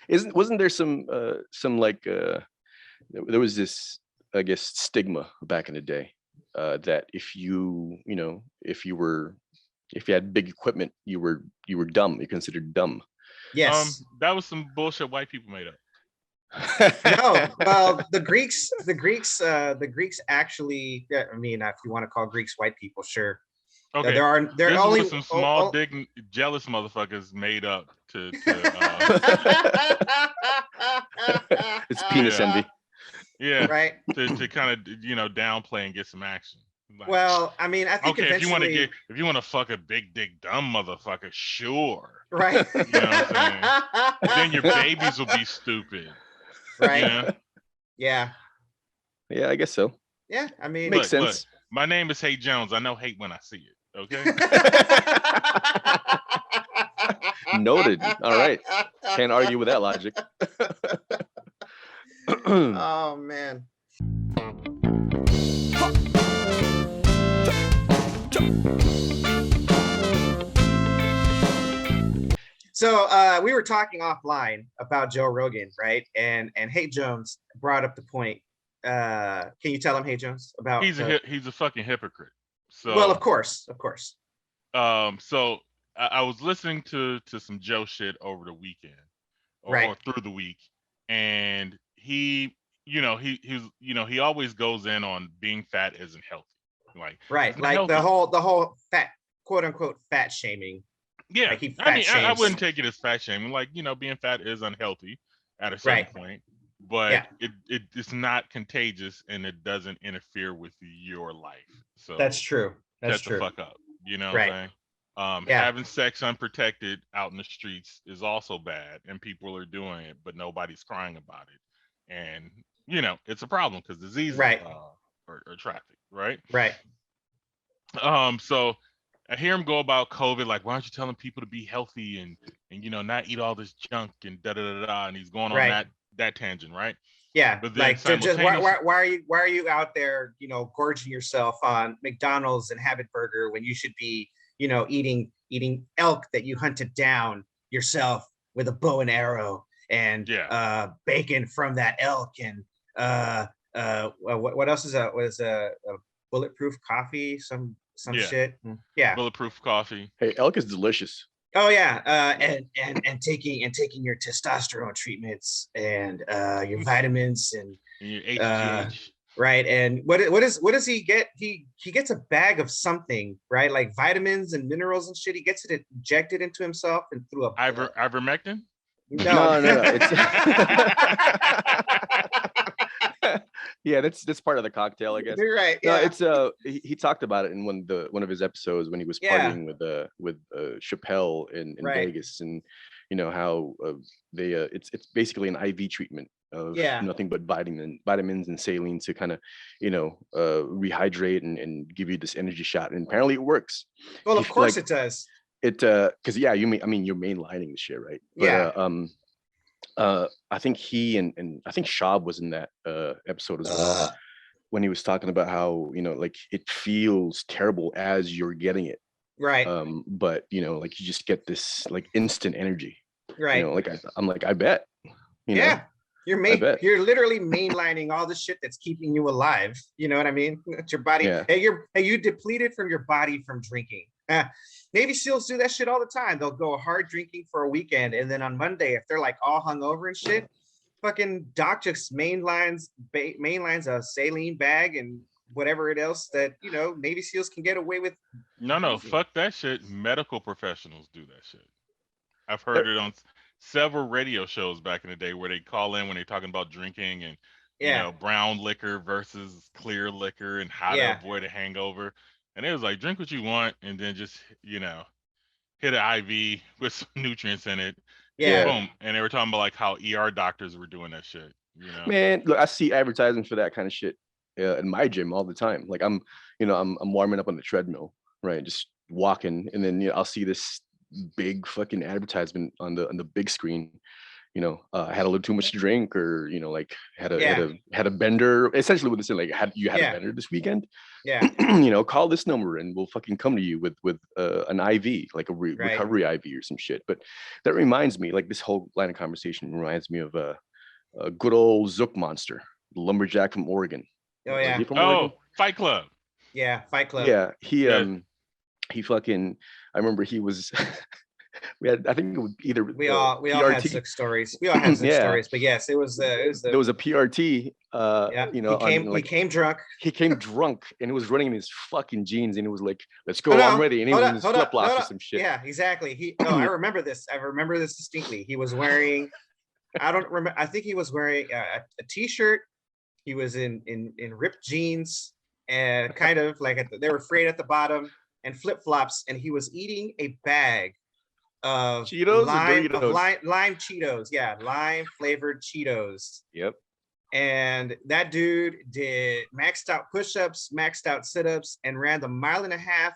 Wasn't there some like there was this, I guess, stigma back in the day that if you had big equipment, you were dumb. You're considered dumb. Yes. That was some bullshit white people made up. No, well, the Greeks actually, I mean, if you want to call Greeks white people, sure. Okay, There this only was some small dick jealous motherfuckers made up to it's penis envy. Yeah, right. To kind of downplay and get some action. Like, well, I mean, I think okay, eventually, if you want to fuck a big dick dumb motherfucker, sure, right? You know what I'm saying? Then your babies will be stupid, right? You know? Yeah, I guess so. Yeah, I mean, makes sense. Look, my name is Hey Jones. I know hate when I see it. Okay. Noted. All right. Can't argue with that logic. Oh man. So we were talking offline about Joe Rogan, right? And Hey Jones brought up the point. Can you tell him, Hey Jones, about he's a fucking hypocrite. So well, of course. So I was listening to some Joe shit over the weekend or through the week, and he always goes in on being fat isn't healthy. Like healthy. the whole fat, quote unquote, fat shaming. Yeah, like I wouldn't take it as fat shaming. Like, being fat is unhealthy at a certain point, but it's not contagious and it doesn't interfere with your life. So that's true. That's true. Shut the fuck up. You know what I'm saying? Having sex unprotected out in the streets is also bad, and people are doing it, but nobody's crying about it. And it's a problem because diseases are trafficked, right? Right. So I hear him go about COVID, like, why aren't you telling people to be healthy and not eat all this junk and da da da da, and he's going on that tangent, right? Yeah, but then like just why are you out there, gorging yourself on McDonald's and Habit Burger when you should be, eating elk that you hunted down yourself with a bow and arrow and bacon from that elk and what else is a bulletproof coffee, some shit. Bulletproof coffee. Hey, elk is delicious. Oh yeah, and taking your testosterone treatments and your vitamins and your HGH. Right. And what does he get? He gets a bag of something, right? Like vitamins and minerals and shit. He gets it injected into himself and through a ivermectin. No. It's yeah, that's part of the cocktail, I guess. You're right. No, it's he talked about it in one of his episodes when he was partying with Chappelle in Vegas, and how it's basically an IV treatment of nothing but vitamins and saline to kind of rehydrate and give you this energy shot, and apparently it works. Well, of course it does. It because you're mainlining the shit, right? But, I think he and I think Shab was in that episode as well, when he was talking about how like it feels terrible as you're getting it, right? But like you just get this like instant energy, right? Like I'm like, I bet, you're literally mainlining all the shit that's keeping you alive. You know what I mean? It's your body. Yeah. Hey, you depleted from your body from drinking. Navy SEALs do that shit all the time. They'll go hard drinking for a weekend, and then on Monday, if they're like all hungover and shit, fucking doc just mainlines a saline bag and whatever it else that Navy SEALs can get away with. No, fuck that shit. Medical professionals do that shit. I've heard it on several radio shows back in the day where they call in when they're talking about drinking and brown liquor versus clear liquor and how to avoid a hangover. And it was like, drink what you want and then just, hit an IV with some nutrients in it. Yeah. Boom. And they were talking about like how ER doctors were doing that shit. Man, look, I see advertising for that kind of shit in my gym all the time. Like I'm warming up on the treadmill, right? Just walking, and then I'll see this big fucking advertisement on the big screen, had a little too much to drink, or like had a bender. Essentially, what they said, like, you had a bender this weekend. Yeah. Call this number and we'll fucking come to you with an IV, like a recovery IV or some shit. But that reminds me, like, this whole line of conversation reminds me of a good old Zook monster, the lumberjack from Oregon. Oh yeah. Oregon? Fight Club. Yeah, Fight Club. Yeah, he fucking. I remember he was. I think it was either we all had Zook stories. We all had Zook stories, but yes, it was there was a PRT. He came drunk. He came drunk and he was running in his fucking jeans, and it was like, "Let's go, I'm ready." And he was in his flip flops or some shit. Yeah, exactly. I remember this. I remember this distinctly. He was wearing. I don't remember. I think he was wearing a t-shirt. He was in ripped jeans and kind of like they were frayed at the bottom, and flip flops, and he was eating a bag of Cheetos, lime Cheetos, lime flavored Cheetos. Yep. And that dude did maxed out push-ups, maxed out sit-ups, and ran the 1.5 miles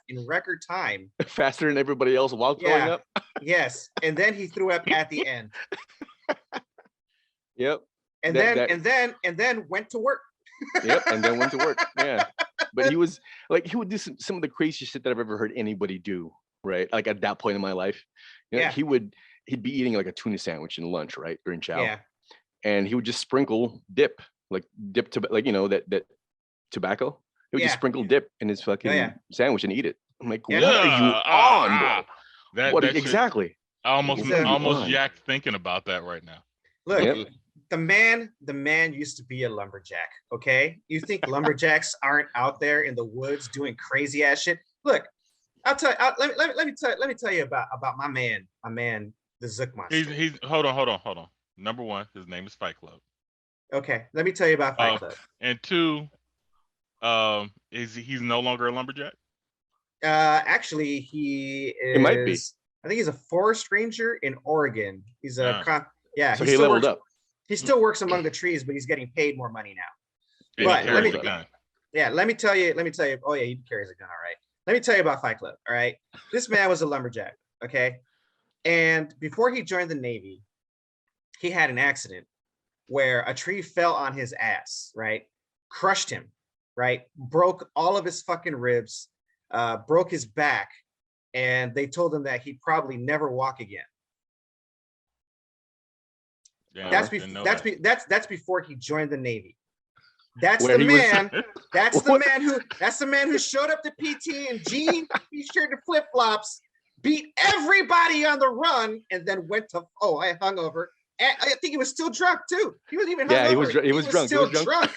in record time, faster than everybody else while throwing up. Yes, and then he threw up at the end. Yep. And then went to work. Yep, and then went to work. Yeah, but he was like, he would do some of the craziest shit that I've ever heard anybody do. Right, like at that point in my life, he'd be eating like a tuna sandwich in lunch, right, during chow, and he would just sprinkle dip to, like, that tobacco. He would just sprinkle dip in his fucking sandwich and eat it. I'm like, what are you on, bro? Exactly? I almost yacked thinking about that right now. Look, the man used to be a lumberjack. Okay, you think lumberjacks aren't out there in the woods doing crazy ass shit? Look. Let me tell you about my man, the Zook monster. He's hold on. Number one, his name is Fight Club. Okay, let me tell you about Fight Club. And two, he's no longer a lumberjack? Actually, he is. It might be. I think he's a forest ranger in Oregon. He's a So he leveled up. He still works among the trees, but he's getting paid more money now. But let me tell you. Oh yeah, he carries a gun. All right. Let me tell you about Fight Club. All right. This man was a lumberjack. Okay. And before he joined the Navy, he had an accident where a tree fell on his ass, right? Crushed him, right? Broke all of his fucking ribs, broke his back. And they told him that he'd probably never walk again. Yeah, that's before he joined the Navy. That's the man who showed up to PT in jeans, t-shirt, and flip-flops, beat everybody on the run, and then went to I hungover. And I think he was still drunk too. He wasn't even hungover. Yeah, he was drunk. Still drunk.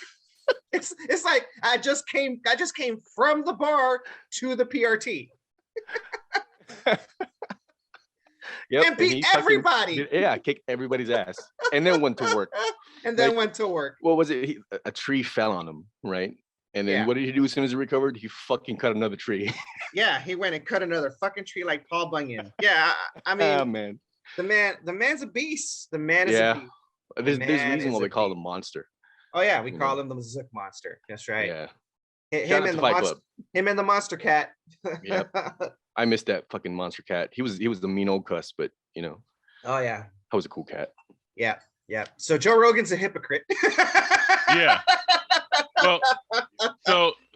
It's like I just came from the bar to the PRT. Yep, and beat everybody. Kicked everybody's ass, and then went to work. What was it? A tree fell on him, right? And then what did he do as soon as he recovered? He fucking cut another tree. Yeah, he went and cut another fucking tree like Paul Bunyan. Yeah, I mean, oh, man. The man's a beast. The man is a beast. There's a reason why we call him monster. Oh yeah, we call him the Zook monster. That's right. Yeah. Him and the monster cat. Yep. I missed that fucking monster cat. He was the mean old cuss, but Oh yeah. That was a cool cat. Yeah. Yeah. So Joe Rogan's a hypocrite. Yeah.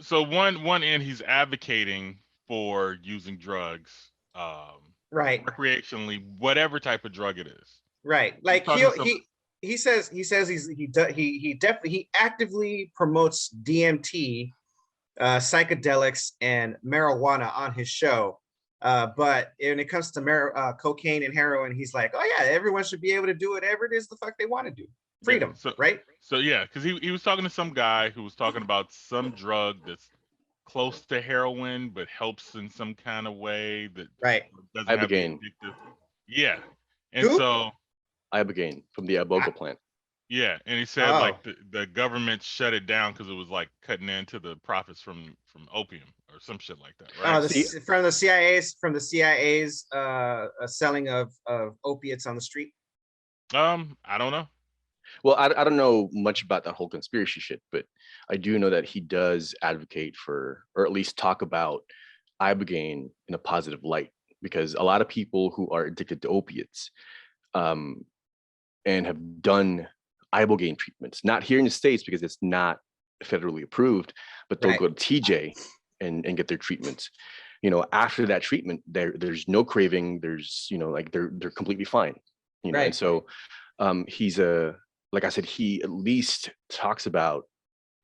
So one end, he's advocating for using drugs, right, recreationally, whatever type of drug it is. Right. Like he says he actively promotes DMT, psychedelics, and marijuana on his show. But when it comes to cocaine and heroin, he's like, oh yeah, everyone should be able to do whatever it is the fuck they want to do. Freedom, right? So yeah, because he was talking to some guy who was talking about some drug that's close to heroin but helps in some kind of way that doesn't have Ibogaine. Yeah, and so Ibogaine from the Iboga plant. Yeah, and he said like the government shut it down because it was like cutting into the profits from opium or some shit like that, right? From the CIA's selling of opiates on the street. I don't know. Well, I don't know much about that whole conspiracy shit, but I do know that he does advocate for, or at least talk about, Ibogaine in a positive light, because a lot of people who are addicted to opiates, and have done ibogaine treatments, not here in the States because it's not federally approved, but they'll go to TJ and get their treatments. You know, after that treatment, there's no craving. There's, you know, like they're completely fine. You know, and so he's like I said, he at least talks about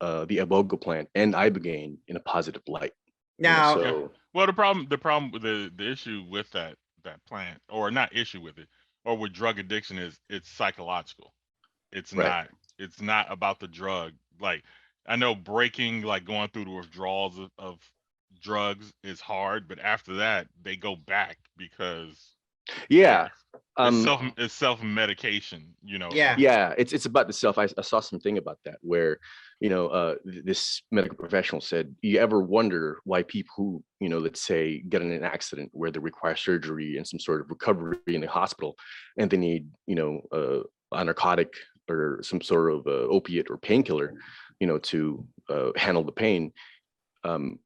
the iboga plant and ibogaine in a positive light. Now, you know, well, the problem with the issue with that plant, or not issue with it, or with drug addiction, is it's psychological. It's not about the drug. Like, I know breaking, like going through the withdrawals of drugs is hard, but after that they go back because it's self-medication, you know. It's about the self. I saw something about that where, you know, this medical professional said, you ever wonder why people who, you know, let's say get in an accident where they require surgery and some sort of recovery in the hospital, and they need, you know, a narcotic or some sort of opiate or painkiller, you know, to handle the pain.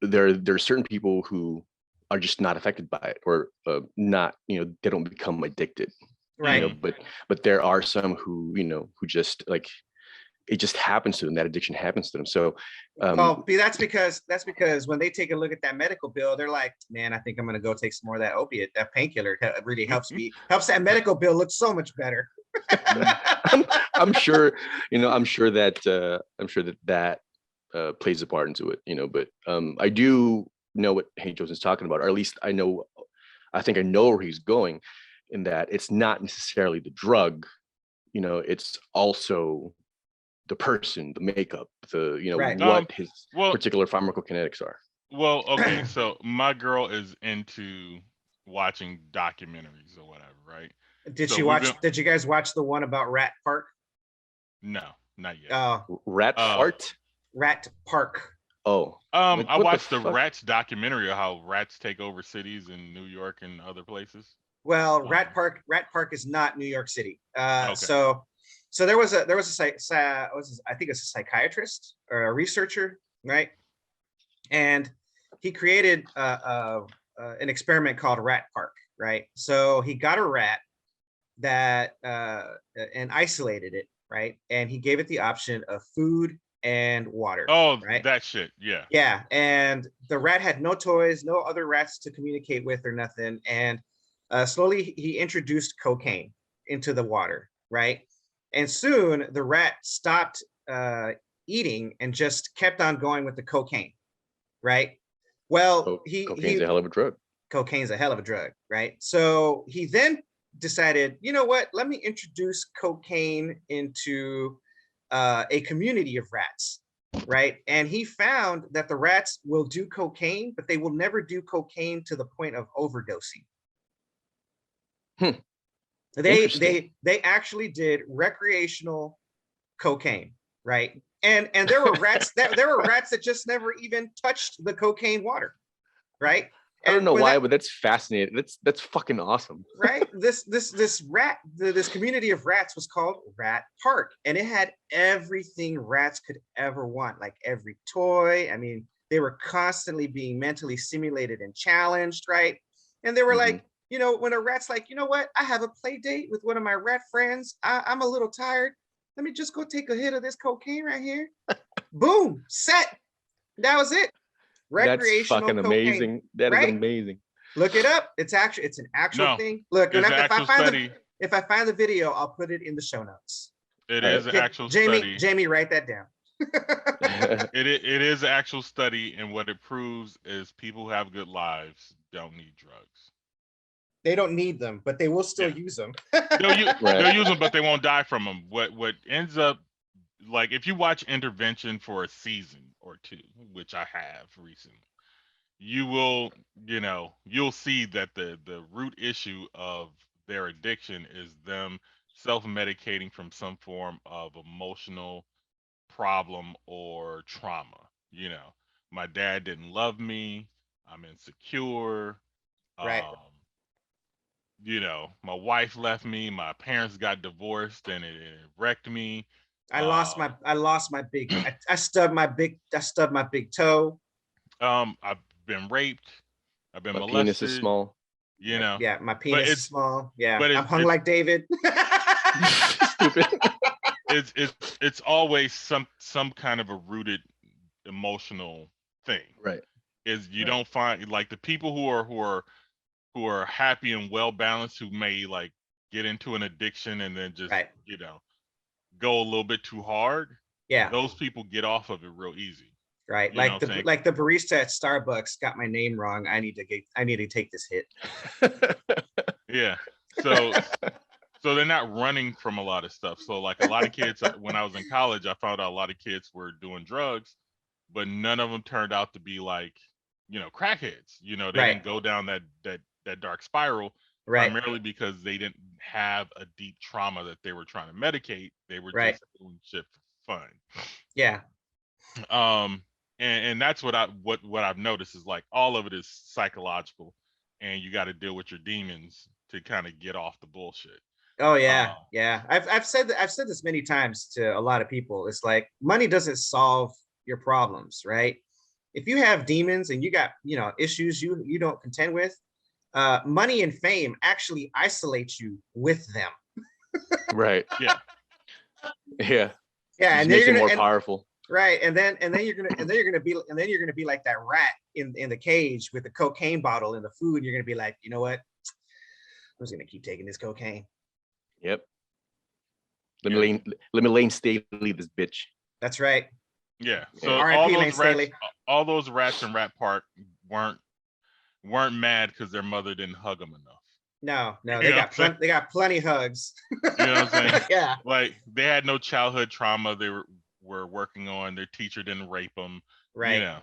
There are certain people who are just not affected by it, or not, you know, they don't become addicted, you know, but there are some who, you know, who just like, it just happens to them, that addiction happens to them. So that's because when they take a look at that medical bill, they're like, man, I think I'm gonna go take some more of that opiate, that painkiller. It really helps that medical bill look so much better. I'm sure, you know, I'm sure that plays a part into it, you know, but I do know what Hank Joseph's talking about, or at least I think I know where he's going, in that it's not necessarily the drug, you know, it's also the person, the makeup, the, you know, what his particular pharmacokinetics are. Well, okay, so my girl is into watching documentaries or whatever, right? Did you guys watch the one about Rat Park? No, not yet. Rat Park? Rat Park. Oh. I watched the Rats documentary of how rats take over cities in New York and other places. Well, Rat Park is not New York City. So there was a I think it's a psychiatrist or a researcher, right? And he created an experiment called Rat Park, right? So he got a rat that and isolated it, right? And he gave it the option of food and water. Oh, right? That shit, yeah. Yeah, and the rat had no toys, no other rats to communicate with or nothing. And slowly he introduced cocaine into the water, right? And soon the rat stopped eating and just kept on going with the cocaine, right? Well, cocaine's a hell of a drug. Cocaine's a hell of a drug, right? So he then decided, you know what? Let me introduce cocaine into a community of rats, right? And he found that the rats will do cocaine, but they will never do cocaine to the point of overdosing. They actually did recreational cocaine, right? And there were rats that just never even touched the cocaine water, right? I don't know why, but that's fascinating. That's fucking awesome. Right? This community of rats was called Rat Park, and it had everything rats could ever want, like every toy. I mean, they were constantly being mentally stimulated and challenged, right? And they were like, you know, when a rat's like, you know what, I have a play date with one of my rat friends. I'm a little tired. Let me just go take a hit of this cocaine right here. Boom, set. That was it. Recreational That's fucking cocaine, amazing. That is amazing. Look it up. It's an actual thing. Look, and if I find the video, I'll put it in the show notes. It is an actual study. Jamie, write that down. It is an actual study, and what it proves is people who have good lives don't need drugs. They don't need them, but they will still use them. They'll use them, but they won't die from them. What ends up, like, if you watch Intervention for a season or two, which I have recently, you will, you'll see that the root issue of their addiction is them self-medicating from some form of emotional problem or trauma. My dad didn't love me. I'm insecure. Right. My wife left me. My parents got divorced, and it wrecked me. I lost my big. I stubbed my big toe. I've been raped. I've been molested. My penis is small. Yeah, my penis is small. Yeah, but I'm hung like David. stupid. It's always some kind of a rooted emotional thing. Right. Is you don't find like the people who are happy and well balanced, who may like get into an addiction and then just go a little bit too hard. Yeah. Those people get off of it real easy. Right. Like the barista at Starbucks got my name wrong. I need to take this hit. Yeah. So they're not running from a lot of stuff. So like a lot of kids, when I was in college, I found out a lot of kids were doing drugs, but none of them turned out to be like, crackheads. They didn't go down that dark spiral, primarily because they didn't have a deep trauma that they were trying to medicate. They were just doing shit for fun. Yeah. And that's what I've noticed is like all of it is psychological, and you got to deal with your demons to kind of get off the bullshit. Oh yeah, yeah. I've said this many times to a lot of people. It's like money doesn't solve your problems, right? If you have demons and you got issues you don't contend with, money and fame actually isolate you with them. Right. Yeah. Yeah. Yeah, and makes it more powerful. Right, and then you're gonna be like that rat in the cage with the cocaine bottle and the food. You're gonna be like, you know what? I'm just gonna keep taking this cocaine. Yep. Let me Lane Staley this bitch. That's right. Yeah. So all those rats in Rat Park weren't mad because their mother didn't hug them enough. No, they got plenty hugs. You know what I'm saying? Yeah. Like they had no childhood trauma they were working on. Their teacher didn't rape them. Right.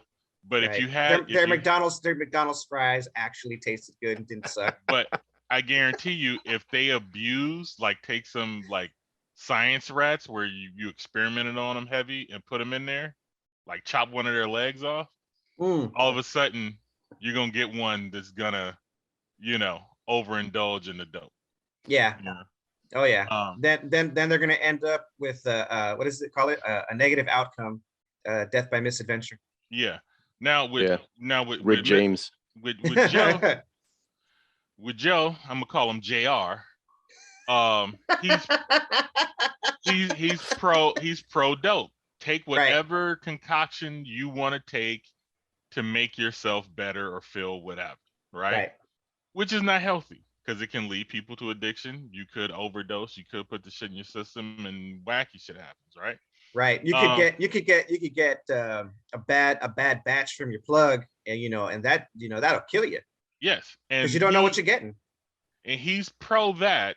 But if you had their McDonald's fries actually tasted good and didn't suck. But I guarantee you, if they abuse, like take some like science rats where you experimented on them heavy and put them in there, like chop one of their legs off, all of a sudden you're gonna get one that's gonna, overindulge in the dope. Yeah. Oh yeah. Then they're gonna end up with what does it call it? A negative outcome, death by misadventure. Yeah. Now with Rick James. With Joe, with Joe, I'm gonna call him JR. He's pro dope. Take whatever concoction you want to take to make yourself better or feel whatever, right? Which is not healthy because it can lead people to addiction. You could overdose, you could put the shit in your system and wacky shit happens, right? Right. You could get a bad batch from your plug, and that'll kill you. Yes. Because you don't know what you're getting. And he's pro that,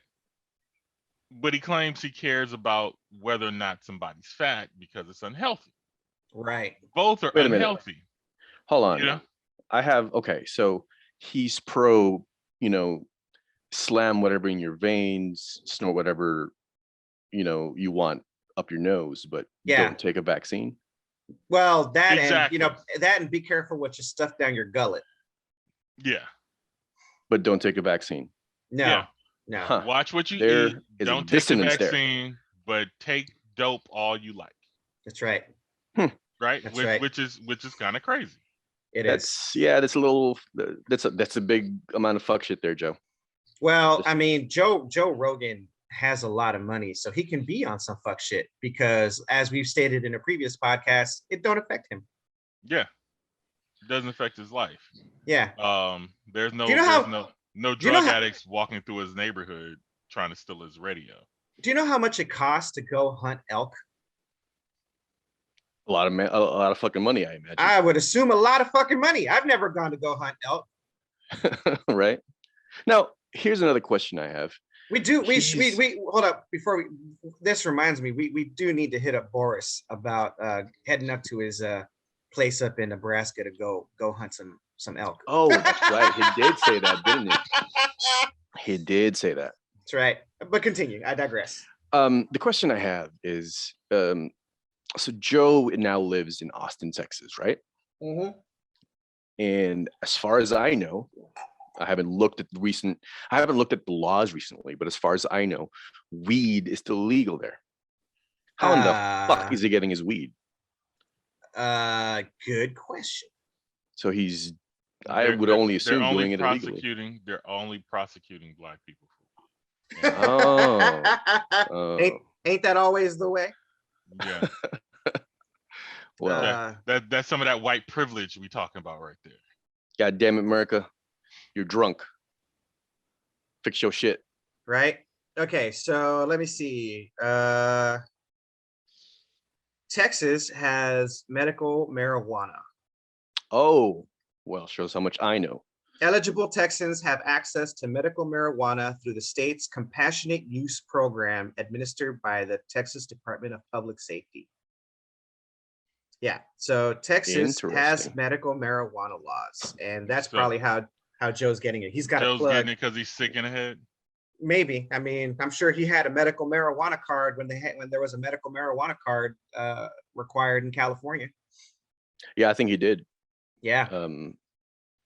but he claims he cares about whether or not somebody's fat because it's unhealthy. Right. Both are unhealthy. Hold on. So he's pro, slam whatever in your veins, snort whatever, you want up your nose, but don't take a vaccine. Well, and be careful what you stuff down your gullet. Yeah. But don't take a vaccine. No. Yeah. No. Huh. Watch what you eat. Don't take the vaccine, but take dope all you like. That's right. Right? Which is kind of crazy. That's a little that's a big amount of fuck shit there, Joe. Well, I mean, Joe Rogan has a lot of money, so he can be on some fuck shit because, as we've stated in a previous podcast, it don't affect him. Yeah, it doesn't affect his life. Yeah. There's no drug addicts walking through his neighborhood trying to steal his radio. Do you know how much it costs to go hunt elk? A lot of fucking money, I imagine. I would assume a lot of fucking money. I've never gone to go hunt elk. Right. Now, here's another question I have. We hold up before this reminds me, we do need to hit up Boris about heading up to his place up in Nebraska to go hunt some elk. Oh, that's right. He did say that, didn't he? He did say that. That's right. But continue. I digress. The question I have is, so Joe now lives in Austin, Texas, right? Mm-hmm. And as far as I know, I haven't looked at the laws recently, but as far as I know, weed is still legal there. How in the fuck is he getting his weed? Good question. So I would only assume doing it illegally. They're only prosecuting Black people. Oh. Ain't that always the way? Yeah. Well, that's some of that white privilege we talking about right there. God damn it, America. You're drunk. Fix your shit. Right? Okay, so let me see. Texas has medical marijuana. Oh, well, shows how much I know. Eligible Texans have access to medical marijuana through the state's compassionate use program administered by the Texas Department of Public Safety. Yeah, so Texas has medical marijuana laws, and that's probably how Joe's getting it. He's got a plug. Joe's getting it because he's sick in the head. Maybe. I mean, I'm sure he had a medical marijuana card when there was a medical marijuana card required in California. Yeah, I think he did. Yeah.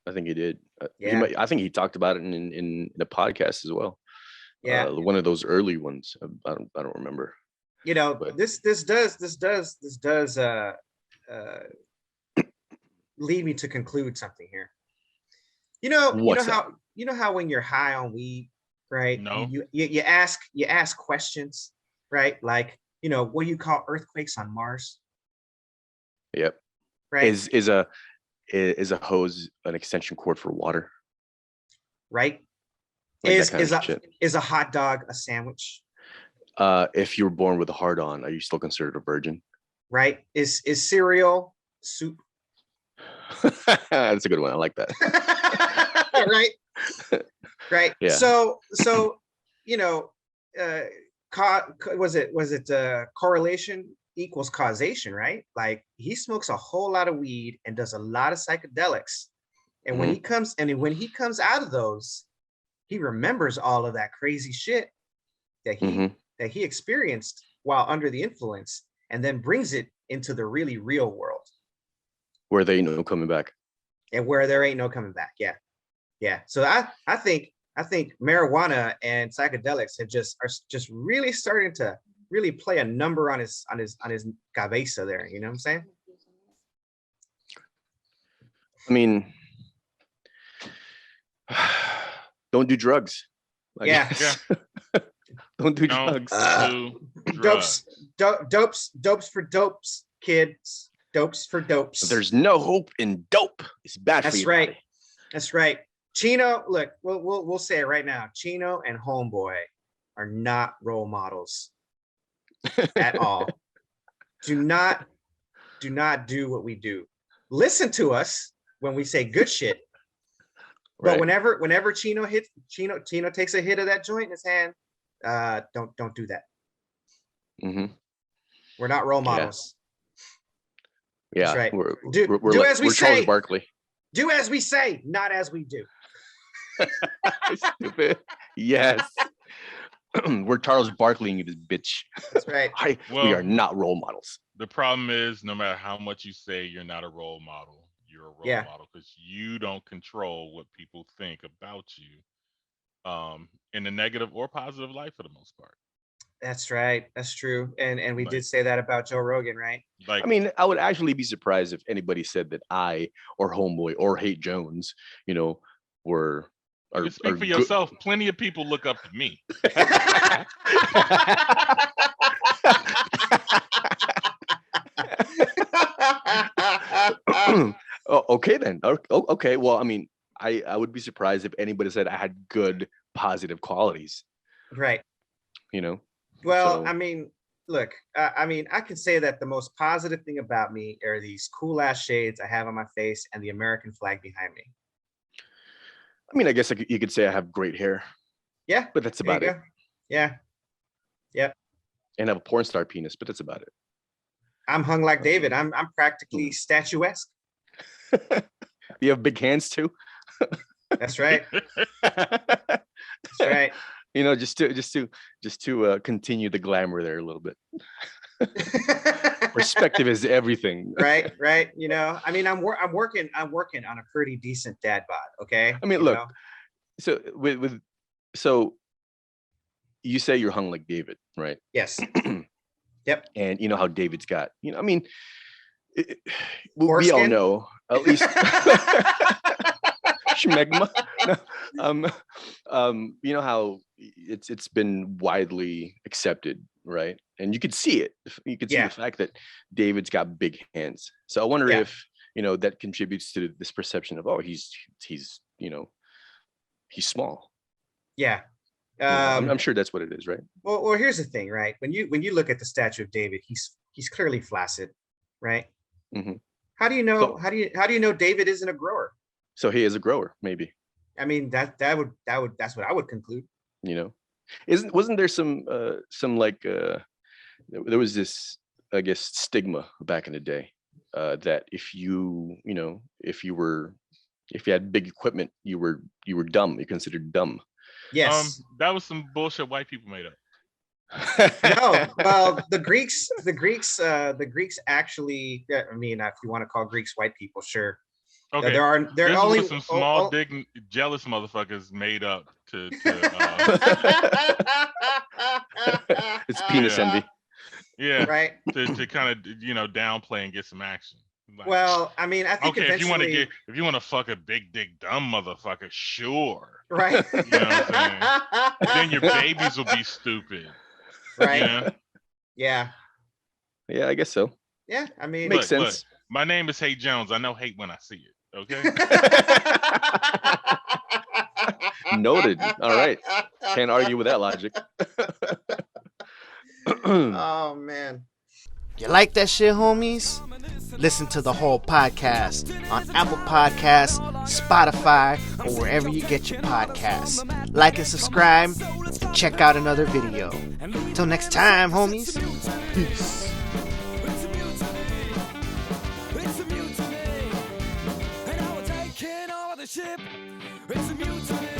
I think he did. Yeah. I think he talked about it in a podcast as well. Yeah. One of those early ones. I don't remember. You know, but this does lead me to conclude something here. You know how when you're high on weed, right? No. You ask questions, right? Like, what do you call earthquakes on Mars? Yep. Right. Is a hose an extension cord for water? Right. Like is a hot dog a sandwich? If you were born with a hard on, are you still considered a virgin? Right. Is cereal soup? That's a good one. I like that. Right. Right. Yeah. So was it correlation equals causation, right? Like, he smokes a whole lot of weed and does a lot of psychedelics, and when he comes out of those, he remembers all of that crazy shit that he experienced while under the influence, and then brings it into the really real world where there ain't no coming back. And where there ain't no coming back. Yeah. So I think marijuana and psychedelics are just really starting to really play a number on his cabeza there. You know what I'm saying? I mean, don't do drugs. Yeah. Don't do drugs. Dopes for dopes, kids. Dopes for dopes. There's no hope in dope. It's bad for you. That's right. Chino, look, we'll say it right now. Chino and Homeboy are not role models at all. Do not do what we do. Listen to us when we say good shit. But whenever Chino takes a hit of that joint in his hand, don't do that. Mm-hmm. We're not role models. Yeah. That's right. We're as we say. Charles Barkley. Do as we say, not as we do. Stupid. Yes. We're Charles Barkley, you this bitch. That's right. We are not role models. The problem is, no matter how much you say you're not a role model, you're a role model because you don't control what people think about you, in a negative or positive light for the most part. That's right. That's true. And we did say that about Joe Rogan, right? I mean, I would actually be surprised if anybody said that I or Homeboy or Hate Jones, were. You speak for yourself. Plenty of people look up to me. Okay then. Okay. Well, I mean, I would be surprised if anybody said I had good positive qualities. Right. Well, I mean, look, I can say that the most positive thing about me are these cool ass shades I have on my face and the American flag behind me. I mean, I guess you could say I have great hair. Yeah. But that's about it. Yeah. Yep. And I have a porn star penis, but that's about it. I'm hung like David. I'm practically statuesque. You have big hands too. That's right. That's right. Just to continue the glamour there a little bit. Perspective is everything. Right. I mean, I'm working on a pretty decent dad bod. Okay. I mean, look. So so you say you're hung like David, right? Yes. Yep. And you know how David's got. I mean, we all know at least. Schmegma. You know how it's been widely accepted, right? And you could see it. You could see the fact that David's got big hands. So I wonder if that contributes to this perception of he's small. Yeah. I'm sure that's what it is, right? Well, here's the thing, right? When you look at the statue of David, he's clearly flaccid, right? Mm-hmm. How do you know? So, how do you know David isn't a grower? So he is a grower, maybe. I mean, that's what I would conclude. Wasn't there some like there was this, I guess, stigma back in the day that if you had big equipment, you were dumb. You're considered dumb. Yes. That was some bullshit white people made up. No, well, the Greeks actually. I mean, if you want to call Greeks white people, sure. Okay. There are only some small, jealous motherfuckers made up to it's penis envy. Yeah. Right. To kind of downplay and get some action. Like, well, I mean, I think if you want to fuck a big dick dumb motherfucker, sure. Right. You know what I'm saying? Then your babies will be stupid. Right. Yeah. Yeah, I guess so. Yeah, I mean, makes sense. Look, my name is Hate Jones. I know hate when I see it. Okay. Noted. All right. Can't argue with that logic. Oh man. You like that shit, homies? Listen to the whole podcast on Apple Podcasts, Spotify, or wherever you get your podcasts. Like and subscribe, and check out another video. Till next time, homies. Peace. It's a mutiny.